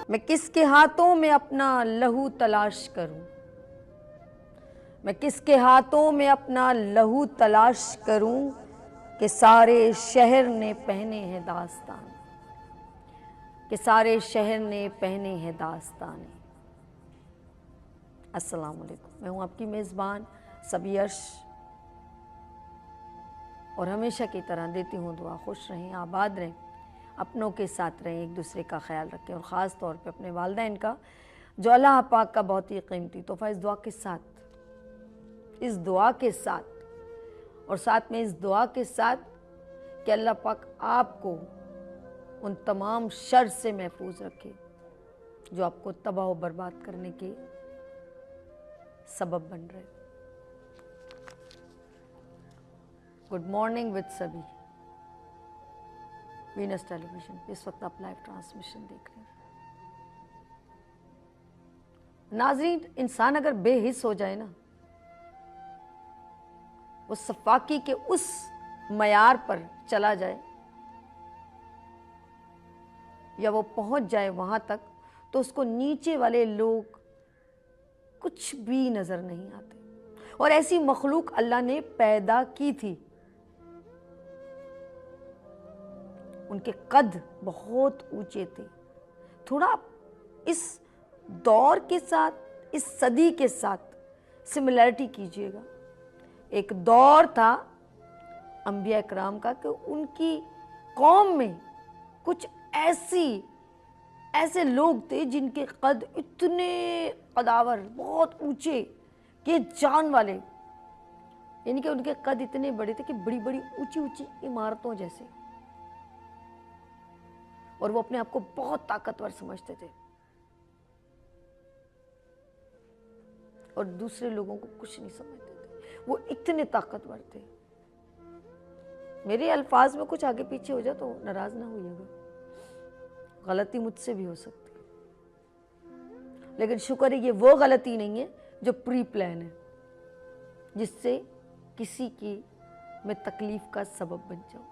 मैं किसके हाथों में अपना लहू तलाश करूं, मैं किसके हाथों में अपना लहू तलाश करूं कि सारे शहर ने पहने हैं दास्तान, कि सारे शहर ने पहने हैं दास्तान। अस्सलाम वालेकुम, मैं हूं आपकी मेज़बान सबी अर्श और हमेशा की तरह देती हूँ दुआ। खुश रहें, आबाद रहें, अपनों के साथ रहें, एक दूसरे का ख्याल रखें और ख़ास तौर पे अपने वालिदैन का, जो अल्लाह पाक का बहुत ही कीमती तोहफ़ा। इस दुआ के साथ, इस दुआ के साथ और साथ में इस दुआ के साथ कि अल्लाह पाक आपको उन तमाम शर से महफूज रखे जो आपको तबाह व बर्बाद करने के सबब बन रहे। गुड मॉर्निंग विद सभी, वीनस टेलीविजन पे इस वक्त आप लाइव ट्रांसमिशन देख रहे हैं। नाज़रीन, इंसान अगर बेहिस हो जाए ना, वो सफाकी के उस मयार पर चला जाए या वो पहुंच जाए वहां तक, तो उसको नीचे वाले लोग कुछ भी नजर नहीं आते। और ऐसी मखलूक अल्लाह ने पैदा की थी, उनके कद बहुत ऊंचे थे। थोड़ा इस दौर के साथ, इस सदी के साथ सिमिलरिटी कीजिएगा। एक दौर था अंबिया इकराम का कि उनकी कौम में कुछ ऐसे लोग थे जिनके कद इतने कदावर, बहुत ऊंचे, कि जान वाले, यानी कि उनके कद इतने बड़े थे कि बड़ी बड़ी ऊंची ऊंची इमारतों जैसे, और वो अपने आप को बहुत ताकतवर समझते थे और दूसरे लोगों को कुछ नहीं समझते थे। वो इतने ताकतवर थे। मेरे अल्फाज में कुछ आगे पीछे हो जाए तो नाराज ना होइएगा, गलती मुझसे भी हो सकती है, लेकिन शुक्र है ये वो गलती नहीं है जो प्री प्लान है, जिससे किसी की मैं तकलीफ का सबब बन जाऊं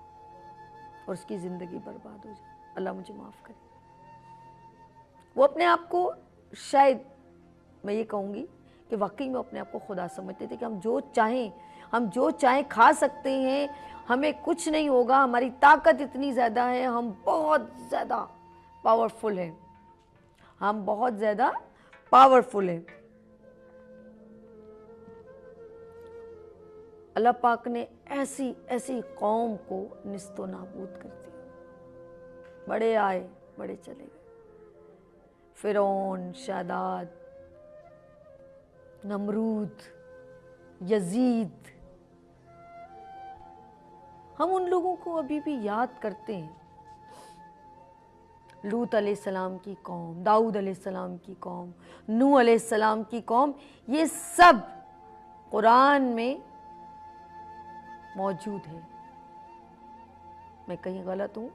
और उसकी जिंदगी बर्बाद हो जाए। अल्लाह मुझे माफ करे। वो अपने आप को, शायद मैं ये कहूँगी कि वाकई में अपने आप को खुदा समझते थे कि हम जो चाहें खा सकते हैं, हमें कुछ नहीं होगा, हमारी ताकत इतनी ज़्यादा है, हम बहुत ज़्यादा पावरफुल हैं, हम बहुत ज़्यादा पावरफुल हैं। अल्लाह पाक ने ऐसी ऐसी कौम को निस्तो नाबूद कर दिया। बड़े आए बड़े चले गए, फिरौन, शादाद, नमरूद, यजीद। हम उन लोगों को अभी भी याद करते हैं। लूत अलैहिस्सलाम की कौम, दाऊद अलैहिस्सलाम की कौम, नूह अलैहिस्सलाम की कौम, ये सब कुरान में मौजूद है। मैं कहीं गलत हूं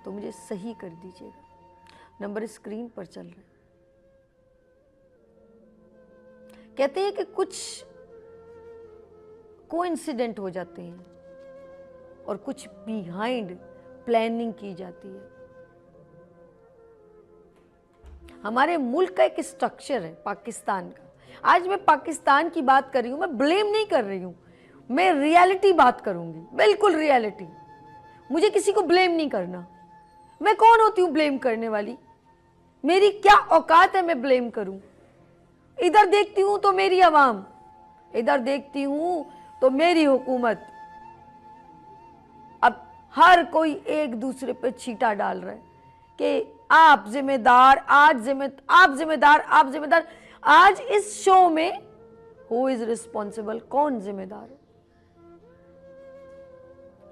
तो मुझे सही कर दीजिएगा। नंबर स्क्रीन पर चल रहा है। कहते हैं कि कुछ कोइंसिडेंट हो जाते हैं और कुछ बिहाइंड प्लानिंग की जाती है। हमारे मुल्क का एक स्ट्रक्चर है पाकिस्तान का। आज मैं पाकिस्तान की बात कर रही हूं, मैं ब्लेम नहीं कर रही हूं, मैं रियलिटी बात करूंगी, बिल्कुल रियलिटी। मुझे किसी को ब्लेम नहीं करना। मैं कौन होती हूं ब्लेम करने वाली? मेरी क्या औकात है मैं ब्लेम करूं? इधर देखती हूं तो मेरी आवाम, इधर देखती हूं तो मेरी हुकूमत। अब हर कोई एक दूसरे पे छींटा डाल रहा है कि आप जिम्मेदार, आप जिम्मेदार। आज इस शो में हु इज रिस्पॉन्सिबल, कौन जिम्मेदार है?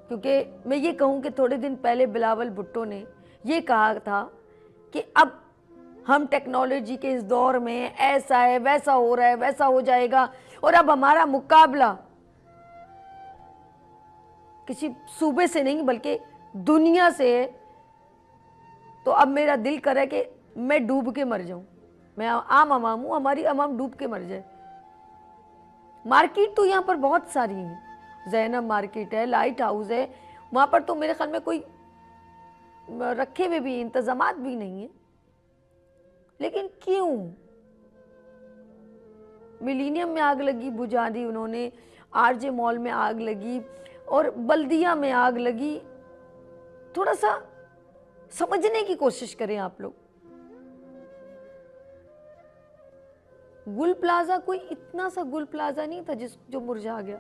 क्योंकि मैं ये कहूं कि थोड़े दिन पहले बिलावल भुट्टो ने ये कहा था कि अब हम टेक्नोलॉजी के इस दौर में, ऐसा है, वैसा हो रहा है, वैसा हो जाएगा, और अब हमारा मुकाबला किसी सूबे से नहीं बल्कि दुनिया से है। तो अब मेरा दिल कर रहा है कि मैं डूब के मर जाऊं। मैं आम अवाम हूं, हमारी अवाम डूब के मर जाए। मार्केट तो यहाँ पर बहुत सारी है, जैनब मार्केट है, लाइट हाउस है, वहाँ पर तो मेरे ख्याल में कोई रखे हुए भी इंतजामात भी नहीं है। लेकिन क्यों? मिलीनियम में आग लगी, बुझा दी उन्होंने, आरजे मॉल में आग लगी और बल्दिया में आग लगी। थोड़ा सा समझने की कोशिश करें आप लोग। गुल प्लाजा कोई इतना सा गुल प्लाजा नहीं था जो मुरझा गया,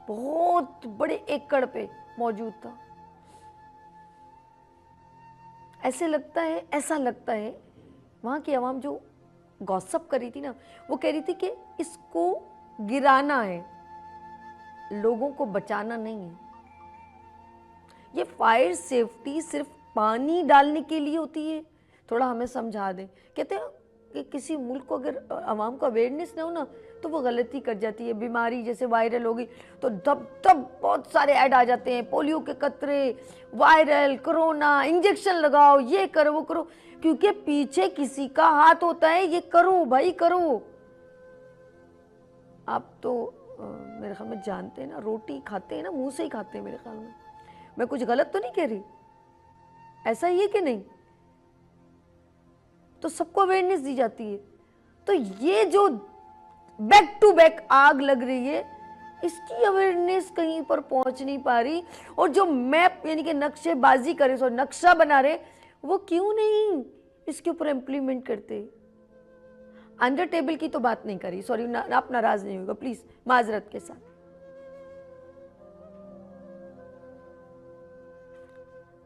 बहुत बड़े एकड़ पे मौजूद था। ऐसा लगता है वहां की आवाम जो गॉसिप कर रही थी ना, वो कह रही थी कि इसको गिराना है, लोगों को बचाना नहीं है। ये फायर सेफ्टी सिर्फ पानी डालने के लिए होती है, थोड़ा हमें समझा दें। कहते हैं कि किसी मुल्क को अगर आवाम को अवेयरनेस ना हो ना, तो वो गलती कर जाती है। बीमारी जैसे वायरल होगी तो तब बहुत सारे ऐड आ जाते हैं, पोलियो के कतरे, वायरल, कोरोना, इंजेक्शन लगाओ, ये करो वो करो, क्योंकि पीछे किसी का हाथ होता है। ये करो भाई करो। आप तो मेरे ख्याल में जानते हैं ना, रोटी खाते हैं ना, मुंह से ही खाते हैं मेरे ख्याल में। मैं कुछ गलत तो नहीं कह रही, ऐसा ही है कि नहीं? तो सबको अवेयरनेस दी जाती है। तो ये जो बैक टू बैक आग लग रही है, इसकी अवेयरनेस कहीं पर पहुंच नहीं पा रही। और जो मैप यानी कि नक्शेबाजी करे, सो नक्शा बना रहे, वो क्यों नहीं इसके ऊपर इम्प्लीमेंट करते? अंडर टेबल की तो बात नहीं करी, सॉरी, आप नाराज नहीं होगा प्लीज, माजरत के साथ।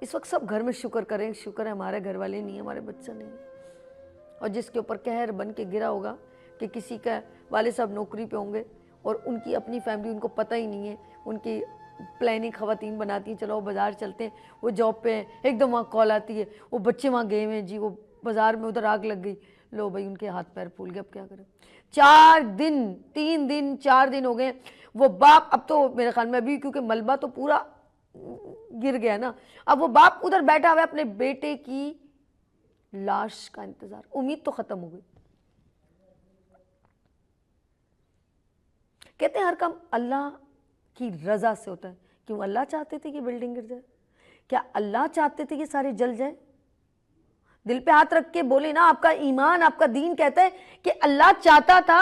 इस वक्त सब घर में शुक्र करें, शुक्र है हमारे घर वाले नहीं है, हमारे बच्चा नहीं है। और जिसके ऊपर कहर बन के गिरा होगा कि किसी का वाले साहब नौकरी पे होंगे और उनकी अपनी फैमिली, उनको पता ही नहीं है, उनकी प्लानिंग खवातीन बनाती हैं, चलो बाजार चलते हैं, वो जॉब पे हैं, एकदम वहाँ कॉल आती है, वो बच्चे वहाँ गए हुए हैं जी, वो बाजार में उधर आग लग गई, लो भाई उनके हाथ पैर फूल गए, अब क्या करें। 4 दिन 3 दिन 4 दिन हो गए, वो बाप, अब तो मेरे ख्याल में अभी क्योंकि मलबा तो पूरा गिर गया ना, अब वो बाप उधर बैठा हुआ है अपने बेटे की लाश का इंतजार, उम्मीद तो खत्म हो गई। कहते हैं हर काम अल्लाह की रजा से होता है। क्यों अल्लाह चाहते थे कि बिल्डिंग गिर जाए? क्या अल्लाह चाहते थे कि सारे जल जाए? दिल पे हाथ रख के बोले ना, आपका ईमान, आपका दीन कहता है कि अल्लाह चाहता था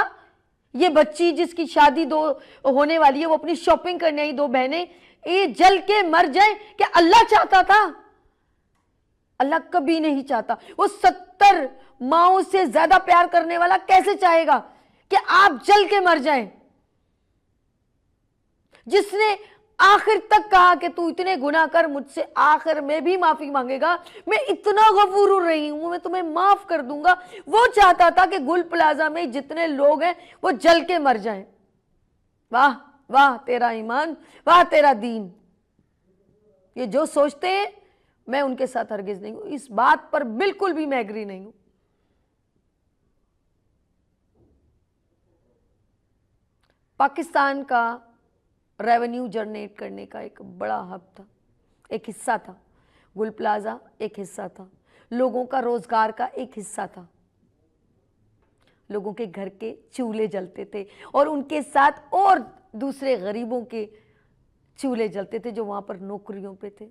ये बच्ची जिसकी शादी 2 होने वाली है, वो अपनी शॉपिंग करने आई, 2 बहनें, ये जल के मर जाए, क्या अल्लाह चाहता था? अल्लाह कभी नहीं चाहता। वो 70 माओं से ज्यादा प्यार करने वाला कैसे चाहेगा कि आप जल के मर जाएं? जिसने आखिर तक कहा कि तू इतने गुनाह कर, मुझसे आखिर में भी माफी मांगेगा, मैं इतना गफूर रही हूं, मैं तुम्हें माफ कर दूंगा, वो चाहता था कि गुल प्लाजा में जितने लोग हैं वो जल के मर जाएं। वाह वाह तेरा ईमान, वाह तेरा दीन। ये जो सोचते हैं, मैं उनके साथ हरगिज नहीं हूं, इस बात पर बिल्कुल भी मैं एग्री नहीं हूं। पाकिस्तान का रेवेन्यू जनरेट करने का एक बड़ा हब था, एक हिस्सा था गुल प्लाजा, एक हिस्सा था लोगों का रोजगार का, एक हिस्सा था लोगों के घर के चूल्हे जलते थे और उनके साथ और दूसरे गरीबों के चूल्हे जलते थे जो वहां पर नौकरियों पे थे।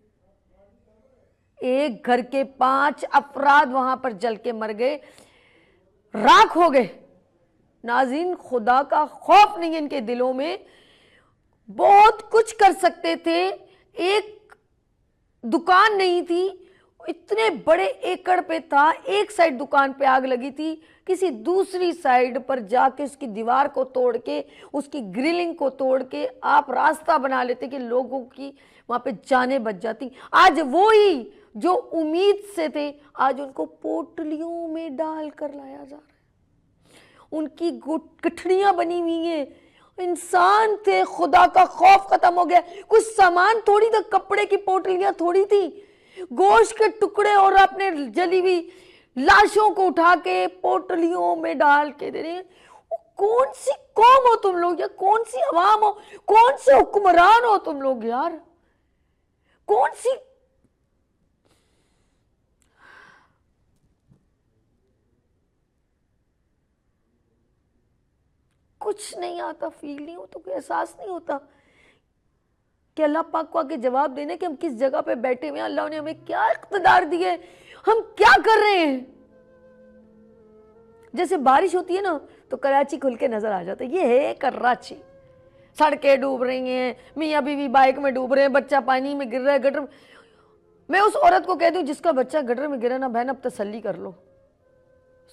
एक घर के 5 अफराद वहां पर जल के मर गए, राख हो गए। नाज़रीन, खुदा का खौफ नहीं है इनके दिलों में, बहुत कुछ कर सकते थे। एक दुकान नहीं थी, इतने बड़े एकड़ पे था, एक साइड दुकान पे आग लगी थी, किसी दूसरी साइड पर जाके उसकी दीवार को तोड़ के, उसकी ग्रिलिंग को तोड़ के आप रास्ता बना लेते कि लोगों की वहां पे जानें बच जाती। आज वो ही जो उम्मीद से थे, आज उनको पोटलियों में डाल कर लाया जा रहा है, उनकी गठड़ियां बनी हुई हैं। इंसान थे, खुदा का खौफ खत्म हो गया। कुछ सामान थोड़ी था, कपड़े की पोटलियां थोड़ी थी, गोश्त के टुकड़े और अपने जली हुई लाशों को उठा के पोटलियों में डाल के दे रहे। कौन सी कौम हो तुम लोग, या कौन सी अवाम हो, कौन से हुक्मरान हो तुम लोग यार? कौन सी कुछ नहीं आता, फील नहीं होता, कोई एहसास नहीं होता कि अल्लाह पाक को आके जवाब देने कि हम किस जगह पे बैठे हुए हैं, अल्लाह ने हमें क्या इख्तिदार दिए, हम क्या कर रहे हैं। जैसे बारिश होती है ना तो कराची खुल के नजर आ जाता है, ये है कराची। सड़कें डूब रही हैं, मियाँ बीवी बाइक में डूब रहे हैं, बच्चा पानी में गिर रहा है गटर। मैं उस औरत को कहती हूँ जिसका बच्चा गटर में गिरा ना, बहन अब तसल्ली कर लो,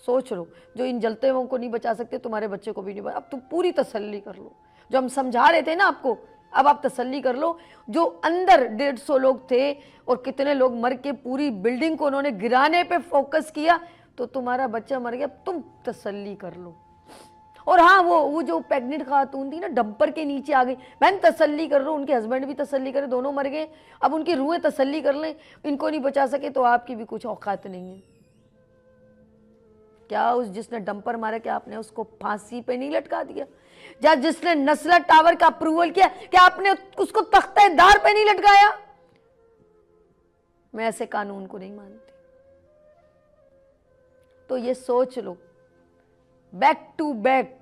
सोच लो, जो इन जलते हुए को नहीं बचा सकते तुम्हारे बच्चे को भी नहीं बचा, अब तुम पूरी तसल्ली कर लो। जो हम समझा रहे थे ना आपको, अब आप तसल्ली कर लो। जो अंदर 150 लोग थे और कितने लोग मर के पूरी बिल्डिंग को उन्होंने गिराने पे फोकस किया, तो तुम्हारा बच्चा मर गया, तुम तसल्ली कर लो। और हाँ, वो जो प्रेग्नेंट खातून थी ना, डंपर के नीचे आ गई, बहन तसल्ली कर लो, उनके हस्बैंड भी तसल्ली करे, दोनों मर गए, अब उनकी रूहें तसल्ली कर लें, इनको नहीं बचा सके तो आपकी भी कुछ औकात नहीं है। क्या उस जिसने डंपर मारा, क्या आपने उसको फांसी पे नहीं लटका दिया? या जिसने नस्लत टावर का अप्रूवल किया, क्या आपने उसको तख्तेदार पे नहीं लटकाया? मैं ऐसे कानून को नहीं मानती। तो ये सोच लो, back to back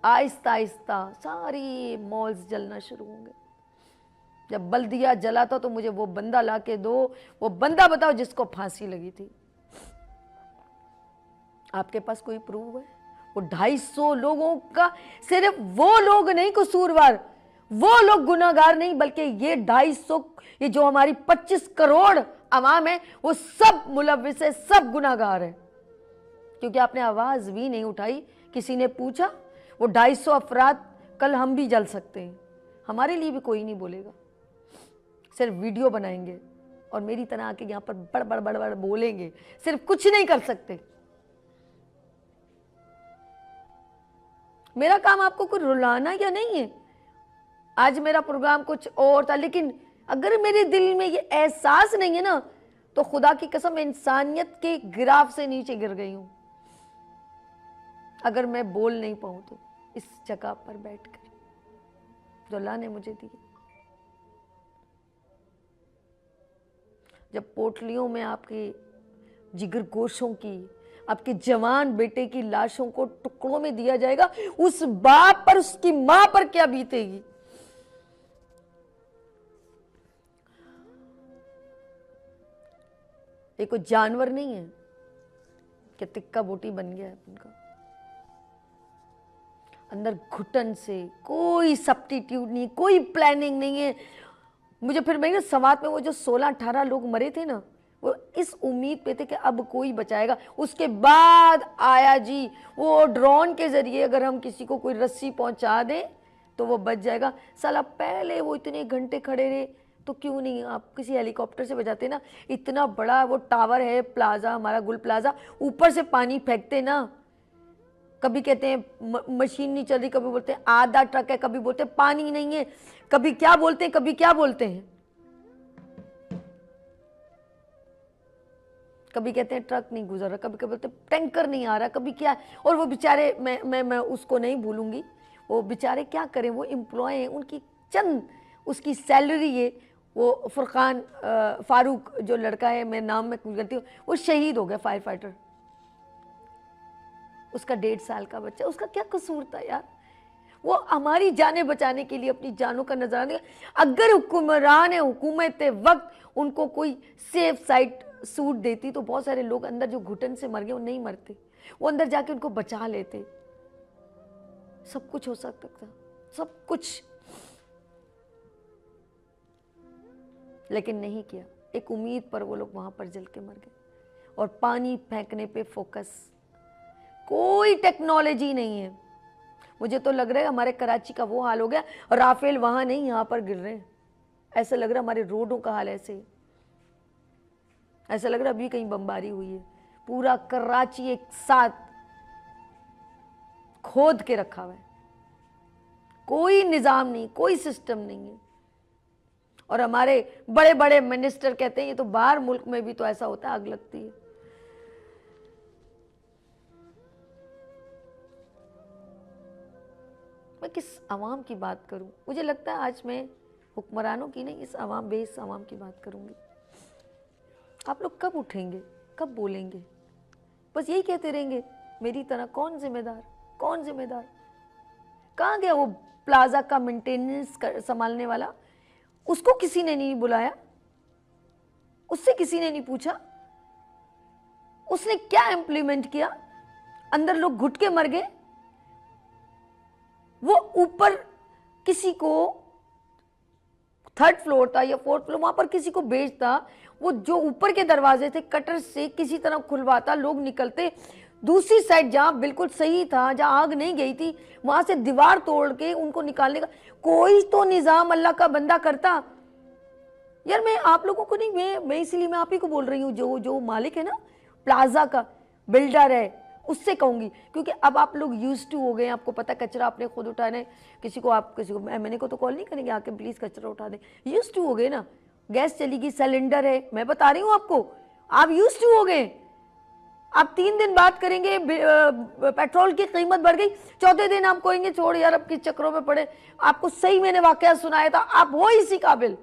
Aahista Aahista सारी मॉल्स जलना शुरू होंगे। जब बल्दिया जला था तो मुझे वो बंदा ला के दो, वो बंदा बताओ जिसको फांसी लगी थी। आपके पास कोई प्रूफ है? वो 250 लोगों का, सिर्फ वो लोग नहीं कसूरवार, वो लोग गुनाहगार नहीं, बल्कि ये 250, ये जो हमारी 25 करोड़ अवाम है, वो सब मुलव्विस है, सब गुनाहगार है। क्योंकि आपने आवाज भी नहीं उठाई। किसी ने पूछा? वो 250 अफराद, कल हम भी जल सकते हैं, हमारे लिए भी कोई नहीं बोलेगा, सिर्फ वीडियो बनाएंगे और मेरी तरह आके यहां पर बड़ बड़ बड़ बड़ बोलेंगे, सिर्फ कुछ नहीं कर सकते। मेरा काम आपको कुछ रुलाना या नहीं है। आज मेरा प्रोग्राम कुछ और था, लेकिन अगर मेरे दिल में ये एहसास नहीं है ना, तो खुदा की कसम इंसानियत के गिराफ से नीचे गिर गई हूं। अगर मैं बोल नहीं पाऊं तो इस जगह पर बैठकर जो अल्लाह ने मुझे दी। जब पोटलियों में आपके जिगर गोशों की, आपके जवान बेटे की लाशों को टुकड़ों में दिया जाएगा, उस बाप पर, उसकी मां पर क्या बीतेगी? ये कोई जानवर नहीं है कि तिक्का बोटी बन गया है उनका। अंदर घुटन से कोई सब्स्टिट्यूट नहीं, कोई प्लानिंग नहीं है। मुझे फिर मैं समाज में वो जो 16-18 लोग मरे थे ना, वो इस उम्मीद पे थे कि अब कोई बचाएगा। उसके बाद आया जी वो ड्रोन के जरिए, अगर हम किसी को कोई रस्सी पहुंचा दें तो वो बच जाएगा। साला पहले वो इतने घंटे खड़े रहे, तो क्यों नहीं आप किसी हेलीकॉप्टर से बजाते ना? इतना बड़ा वो टावर है, प्लाजा हमारा गुल प्लाजा, ऊपर से पानी फेंकते ना। कभी कहते हैं मशीन नहीं चल रही, कभी बोलते हैं आधा ट्रक है, कभी बोलते हैं पानी नहीं है, कभी क्या बोलते हैं, कभी क्या बोलते हैं, कभी कहते हैं ट्रक नहीं गुजर रहा, कभी कभी बोलते हैं टैंकर नहीं आ रहा, कभी क्या। और वो बेचारे, मैं उसको नहीं भूलूंगी, वो बेचारे क्या करें, वो एम्प्लॉय हैं, उनकी चंद उसकी सैलरी है। वो फुरकान फारूक जो लड़का है, मैं नाम में कुछ गलती हूँ, वो शहीद हो गया, फायर फाइटर। उसका 1.5 साल का बच्चा, उसका क्या कसूर था यार? वो हमारी जानें बचाने के लिए अपनी जानों का नजराना दिया। अगर हुक्मरान हुकूमत वक्त उनको कोई सेफ साइड सूट देती तो बहुत सारे लोग अंदर जो घुटन से मर गए वो नहीं मरते, वो अंदर जाके उनको बचा लेते। सब कुछ हो सकता था, सब कुछ, लेकिन नहीं किया। एक उम्मीद पर वो लोग वहां पर जल के मर गए। और पानी फेंकने पे फोकस, कोई टेक्नोलॉजी नहीं है। मुझे तो लग रहा है हमारे कराची का वो हाल हो गया, राफेल वहां नहीं यहां पर गिर रहे हैं। ऐसा लग रहा है हमारे रोडों का हाल ऐसे, ऐसा लग रहा है अभी कहीं बमबारी हुई है। पूरा कराची एक साथ खोद के रखा हुआ है, कोई निजाम नहीं, कोई सिस्टम नहीं है। और हमारे बड़े बड़े मिनिस्टर कहते हैं ये तो बाहर मुल्क में भी तो ऐसा होता है, आग लगती है। मैं किस अवाम की बात करूं? मुझे लगता है आज मैं हुक्मरानों की नहीं, इस अवाम बेस अवाम की बात करूंगी। आप लोग कब उठेंगे, कब बोलेंगे? बस यही कहते रहेंगे मेरी तरह कौन जिम्मेदार, कौन जिम्मेदार? कहाँ गया वो प्लाजा का मेंटेनेंस संभालने वाला? उसको किसी ने नहीं बुलाया, उससे किसी ने नहीं पूछा, उसने क्या इम्प्लीमेंट किया, अंदर लोग घुट के मर गए। वो ऊपर किसी को, थर्ड फ्लोर था या फोर्थ फ्लोर, वहां पर किसी को भेजता, वो जो ऊपर के दरवाजे थे कटर से किसी तरह खुलवाता, लोग निकलते, दूसरी साइड जहां बिल्कुल सही था, जहां आग नहीं गई थी, वहां से दीवार तोड़ के उनको निकालने का कोई तो निजाम अल्लाह का बंदा करता। यार मैं आप लोगों को नहीं, मैं इसलिए मैं आप ही को बोल रही हूँ, जो मालिक है ना प्लाजा का, बिल्डर है, उससे कहूंगी, क्योंकि अब आप लोग यूज टू हो गए, आपको पता कचरा आपने खुद उठाना है, किसी को मैंने को तो कॉल नहीं करेंगे आके प्लीज कचरा उठा दे, यूज टू हो गए ना। गैस चली गई, सिलेंडर है, मैं बता रही हूँ आपको, आप यूज टू हो गए। आप 3 दिन बात करेंगे पेट्रोल की कीमत बढ़ गई, चौथे दिन आप कहेंगे छोड़ यार अब किस चक्रों में पड़े। आपको सही मैंने वाकया सुनाया था, आप हो इसी काबिल,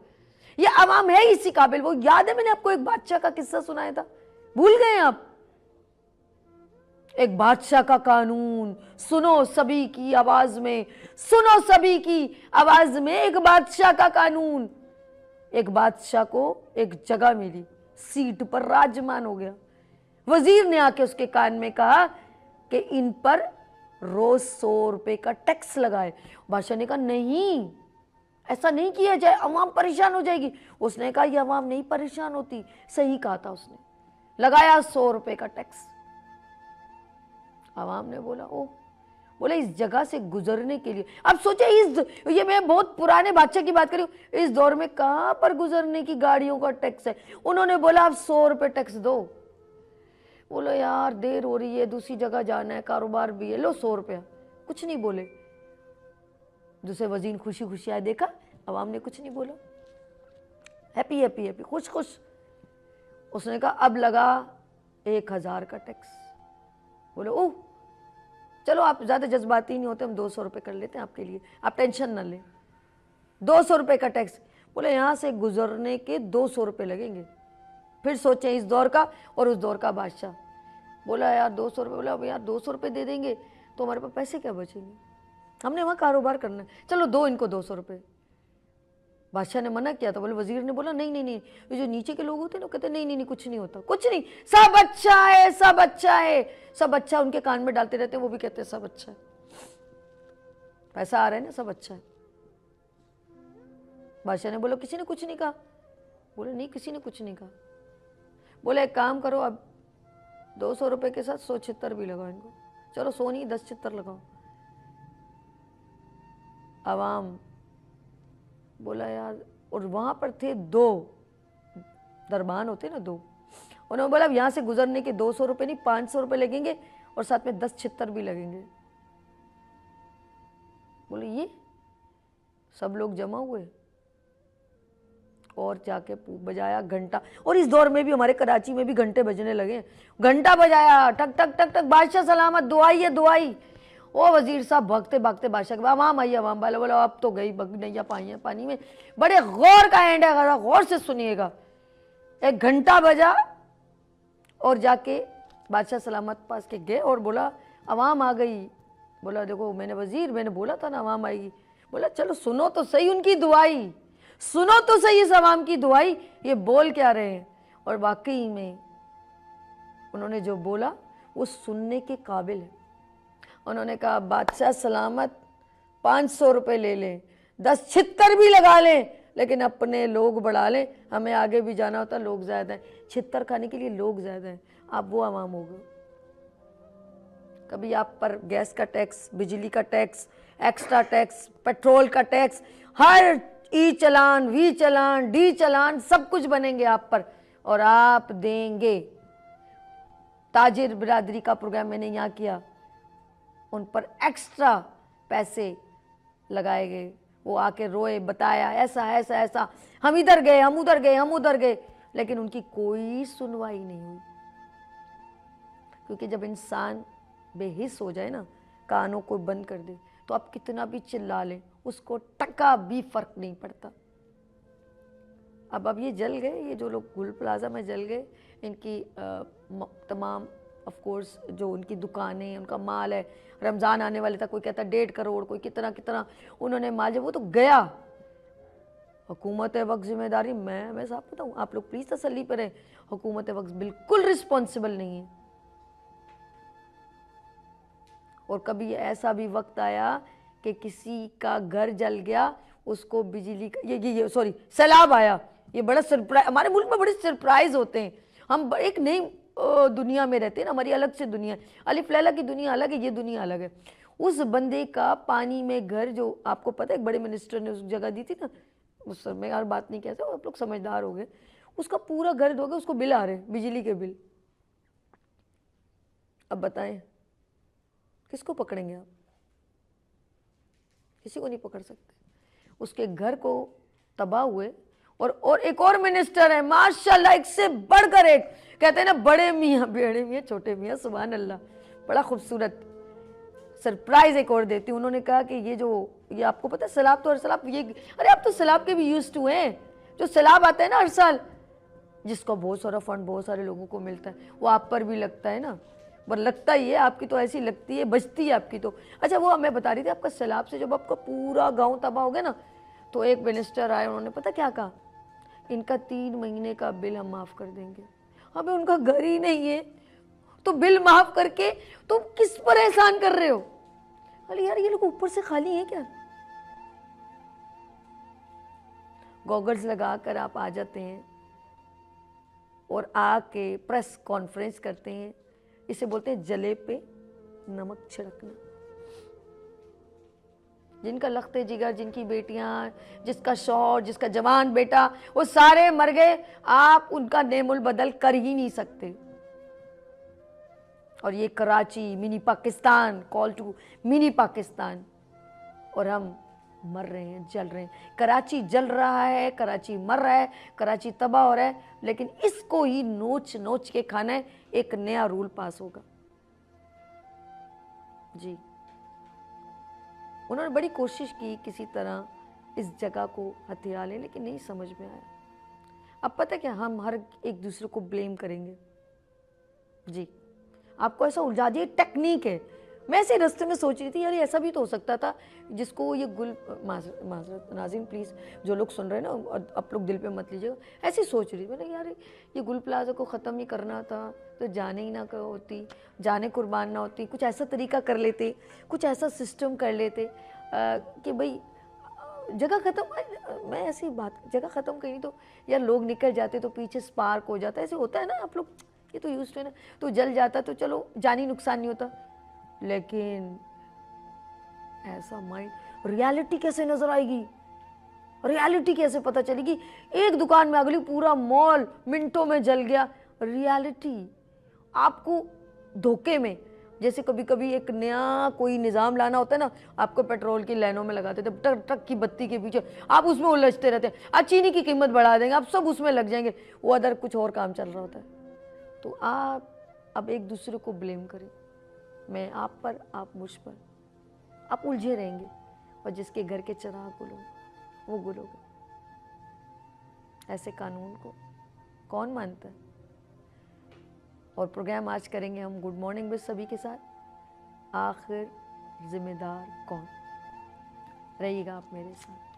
ये अवाम है इसी काबिल। वो याद है मैंने आपको एक बादशाह का किस्सा सुनाया था, भूल गए आप? एक बादशाह का कानून, सुनो सभी की आवाज में, सुनो सभी की आवाज में, एक बादशाह का कानून। एक बादशाह को एक जगह मिली, सीट पर राजमान हो गया। वजीर ने आके उसके कान में कहा कि इन पर रोज 100 रुपए का टैक्स लगाए। बादशाह ने कहा नहीं, ऐसा नहीं किया जाए, अवाम परेशान हो जाएगी। उसने कहा यह अवाम नहीं परेशान होती, सही कहा था उसने। लगाया 100 रुपए का टैक्स। अवाम ने बोला ओह, बोले इस जगह से गुजरने के लिए, अब सोचे ये मैं बहुत पुराने बादशाह की बात कर रही हूं, इस दौर में कहां पर गुजरने की गाड़ियों का टैक्स है। उन्होंने बोला आप 100 रुपए टैक्स दो। बोलो यार देर हो रही है, दूसरी जगह जाना है, कारोबार भी है, लो 100 रुपया। कुछ नहीं बोले। दूसरे वजीर खुशी खुशी आए, देखा अवाम ने कुछ नहीं बोला, हैप्पी हैप्पी हैप्पी, खुश खुश। उसने कहा अब लगा 1000 का टैक्स। बोले ओह चलो आप ज्यादा जज्बाती नहीं होते, हम 200 रुपए कर लेते हैं आपके लिए, आप टेंशन ना लें। 200 रुपए का टैक्स। बोले यहां से गुजरने के 200 रुपए लगेंगे। फिर सोचे इस दौर का और उस दौर का बादशाह। बोला यार 200 रुपये। बोला यार 200 रुपये दे देंगे तो हमारे पास पैसे क्या बचेंगे, हमने वहाँ कारोबार करना है, चलो दो इनको 200 रुपये। बादशाह ने मना किया था। बोले वजीर ने बोला नहीं नहीं नहीं, ये जो नीचे के लोग होते हैं ना कहते नहीं नहीं नहीं कुछ नहीं होता, कुछ नहीं, सब अच्छा है, सब अच्छा है, सब अच्छा। उनके कान में डालते रहते हैं, वो भी कहते हैं सब अच्छा है, पैसा आ रहा है ना, सब अच्छा है। बादशाह ने बोला किसी ने कुछ नहीं कहा। बोले नहीं किसी ने कुछ नहीं कहा। बोले एक काम करो, अब 200 रुपये के साथ 100 छितर भी लगाओ इनको, चलो 100 नहीं 10 छितर लगाओ। अवाम बोला यार, और वहां पर थे 2 दरबान होते ना 2, उन्होंने बोला अब यहां से गुजरने के 200 रुपये नहीं 500 रुपये लगेंगे और साथ में 10 छितर भी लगेंगे। बोले ये सब लोग जमा हुए और जाके बजाया घंटा। और इस दौर में भी हमारे कराची में भी घंटे बजने लगे, घंटा बजाया, टक टक टक टक, बादशाह सलामत, दुआई है दुआई। ओ वजीर साहब भागते भागते बादशाह के अवाम आई, अवाम वाले बोला अब तो गई नैया पानी में। बड़े गौर का एंड है, गौर से सुनिएगा। 1 घंटा बजा और जाके बादशाह सलामत पास के गए और बोला अवाम आ गई। बोला देखो मैंने वजीर मैंने बोला था ना अवाम आएगी। बोला चलो सुनो तो सही उनकी दुआई, सुनो तो सही इस अवाम की दुआई, ये बोल क्या रहे हैं। और वाकई में उन्होंने जो बोला वो सुनने के काबिल है। उन्होंने कहा बादशाह सलामत 500 रुपये ले लें, 10 छितर भी लगा लें, लेकिन अपने लोग बढ़ा लें, हमें आगे भी जाना होता, लोग ज्यादा हैं, छितर खाने के लिए लोग ज्यादा हैं। आप वो अवाम हो गए। कभी आप पर गैस का टैक्स, बिजली का टैक्स, एक्स्ट्रा टैक्स, पेट्रोल का टैक्स, हर e challan, V challan, D challan, सब कुछ बनेंगे आप पर और आप देंगे। ताजिर बिरादरी का प्रोग्राम मैंने यहाँ किया, उन पर एक्स्ट्रा पैसे लगाए गए। वो आके रोए, बताया ऐसा ऐसा ऐसा, हम इधर गए, हम उधर गए, हम उधर गए, लेकिन उनकी कोई सुनवाई नहीं हुई। क्योंकि जब इंसान बेहिस हो जाए ना, कानों को बंद कर दे, तो आप कितना भी चिल्ला लें उसको टका भी फर्क नहीं पड़ता। अब ये जल गए, ये जो लोग गुल प्लाजा में जल गए, इनकी तमाम ऑफ कोर्स जो उनकी दुकानें, उनका माल है, रमज़ान आने वाले था, कोई कहता 1.5 करोड़, कोई कितना कितना उन्होंने माल, जब वो तो गया। हुकूमत वक्त जिम्मेदारी, मैं साफ बताऊँ, आप लोग प्लीज़ तसल्ली पर रहें, हुकूमत वक्त बिल्कुल रिस्पॉन्सिबल नहीं है। और कभी ऐसा भी वक्त आया कि किसी का घर जल गया, उसको बिजली का ये सॉरी सैलाब आया। ये बड़ा सरप्राइज, हमारे मुल्क में बड़े सरप्राइज होते हैं। हम एक नई दुनिया में रहते हैं ना, हमारी अलग से दुनिया है। अलिफ लैला की दुनिया अलग है, ये दुनिया अलग है। उस बंदे का पानी में घर, जो आपको पता है एक बड़े मिनिस्टर ने उस जगह दी थी ना, उस समय यार बात नहीं कहते, आप लोग समझदार हो गए, उसका पूरा घर धो गया, उसको बिल आ रहे बिजली के बिल। अब बताएं किसको पकड़ेंगे आप? किसी को नहीं पकड़ सकते। उसके घर को तबाह हुए, और एक और मिनिस्टर है माशाल्लाह, एक से बढ़कर एक, कहते हैं ना बड़े मियाँ बेड़े मियाँ छोटे मियाँ, सुभान अल्लाह, बड़ा खूबसूरत सरप्राइज एक और देती हूँ। उन्होंने कहा कि ये आपको पता है सैलाब, तो हर सैलाब ये, अरे आप तो सैलाब के भी यूज्ड टू हैं, जो सैलाब आता है ना हर साल, जिसका बहुत सारा फंड बहुत सारे लोगों को मिलता है, वो आप पर भी लगता है ना, पर लगता ही है, आपकी तो ऐसी लगती है, बचती है आपकी तो। अच्छा वो मैं बता रही थी, आपका सैलाब से जब आपका पूरा गांव तबाह हो गया ना, तो एक मिनिस्टर आए, उन्होंने पता क्या कहा, इनका 3 महीने का बिल हम माफ कर देंगे। अबे उनका घर ही नहीं है तो बिल माफ करके तुम किस पर एहसान कर रहे हो? अरे यार ये लोग ऊपर से खाली हैं क्या? गॉगल्स लगाकर आप आ जाते हैं और आके प्रेस कॉन्फ्रेंस करते हैं, इसे बोलते हैं जले पे नमक छिड़कना। जिनका लखते जिगर, जिनकी बेटियां, जिसका शौहर, जिसका जवान बेटा, वो सारे मर गए, आप उनका नेमुल बदल कर ही नहीं सकते। और ये Karachi mini Pakistan, call to mini Pakistan, और हम मर रहे हैं, जल रहे हैं। कराची जल रहा है, कराची मर रहा है, कराची तबाह हो रहा है, लेकिन इसको ही नोच नोच के खाना है। एक नया रूल पास होगा जी। उन्होंने बड़ी कोशिश की किसी तरह इस जगह को हथिया लें, लेकिन नहीं समझ में आया। अब पता क्या, हम हर एक दूसरे को ब्लेम करेंगे जी। आपको ऐसा उलझा दिया, टेक्निक है। मैं ऐसे रास्ते में सोच रही थी यार ऐसा भी तो हो सकता था, जिसको ये माजरत नाज़रीन प्लीज़, जो लोग सुन रहे हैं ना, आप लोग दिल पे मत लीजिएगा, ऐसे सोच रही थी मैंने, यार ये गुल प्लाजा को ख़त्म ही करना था तो जाने ही ना होती, जाने कुर्बान ना होती, कुछ ऐसा तरीका कर लेते, कुछ ऐसा सिस्टम कर लेते कि भाई जगह ख़त्म। मैं ऐसी बात, जगह ख़त्म करी तो यार लोग निकल जाते तो पीछे स्पार्क हो जाता, ऐसे होता है ना, आप लोग ये तो यूज़ है ना, तो जल जाता तो चलो जानी नुकसान नहीं होता। लेकिन ऐसा माइंड, रियलिटी कैसे नजर आएगी, रियलिटी कैसे पता चलेगी? एक दुकान में अगली पूरा मॉल मिनटों में जल गया, रियलिटी आपको धोखे में। जैसे कभी कभी एक नया कोई निज़ाम लाना होता है ना, आपको पेट्रोल की लाइनों में लगाते थे, ट्रक ट्रक की बत्ती के पीछे आप उसमें उलझते रहते हैं, आज चीनी की कीमत बढ़ा देंगे, आप सब उसमें लग जाएंगे, वो अदर कुछ और काम चल रहा होता है। तो आप अब एक दूसरे को ब्लेम करें, मैं आप पर, आप मुझ पर, आप उलझे रहेंगे, और जिसके घर के चिराग गुलोगे वो गुलोगे। ऐसे कानून को कौन मानता है? और प्रोग्राम आज करेंगे हम गुड मॉर्निंग विद सभी के साथ, आखिर जिम्मेदार कौन? रहिएगा आप मेरे साथ।